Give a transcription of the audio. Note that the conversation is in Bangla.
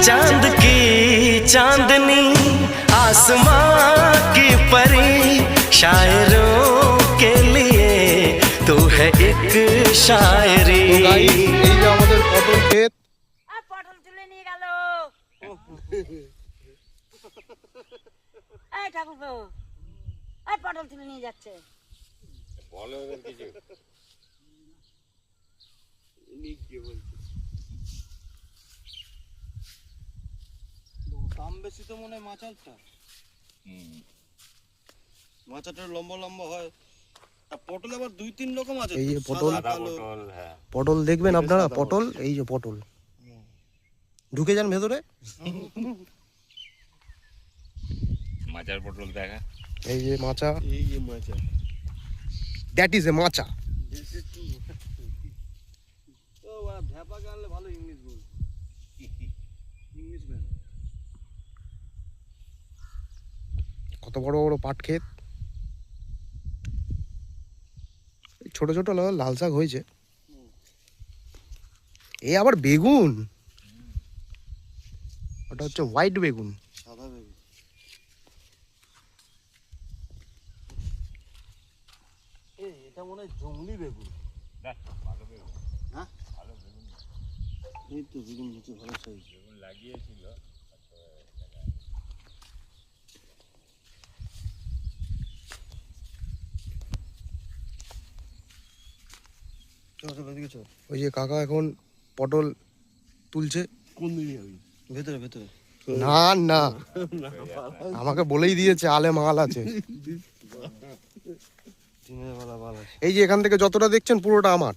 चांद की चांदनी आसमां की परी शायरों के लिए तू है एक शायरी। এই যে আমাদের পটল ক্ষেত, পটল তুলে নিয়ে গেল এই ঠাকুরপো, এই পটল তুলে নিয়ে যাচ্ছে। বলো এবার কিছু। দাম বেশি তো মনে হয় মাচারটা। মাচারটা লম্বা লম্বা হয়, আর পটল আবার 2-3 রকম আছে। এই যে পটল, সাদা পটল, হ্যাঁ পটল দেখবেন আপনারা, পটল, এই যে পটল, ঢুকে যান ভেতরে। মাচার পটল দেখা। এই যে মাচা, এই যে মাচার, দ্যাট ইজ এ মাচা। ও ঢ্যাপা গানলে ভালো ইংলিশ বল, ইংলিশ ম্যান। কত বড় বড় পাট ক্ষেত, ছোট ছোট লাল শাক হয়েছে। এই আবার বেগুন, ওটা হচ্ছে হোয়াইট বেগুন। সাদা বেগুন। এটা মনে হয় জংলি বেগুন। দেখ ভালো বেগুন। হ্যাঁ ভালো বেগুন। এই তো বেগুন হচ্ছে ভালো সাইজ। বেগুন লাগিয়েছিল। চল চল এদিকে চল। ওই যে কাকা এখন পটল তুলছে। কোন দিকে যাবি? ভেতরে ভেতরে। না না, আমাকে বলেই দিয়েছে আলে মাল আছে। দিনের বেলা ভালো আছে। এই যে এখান থেকে যতটা দেখছেন পুরোটা আমার।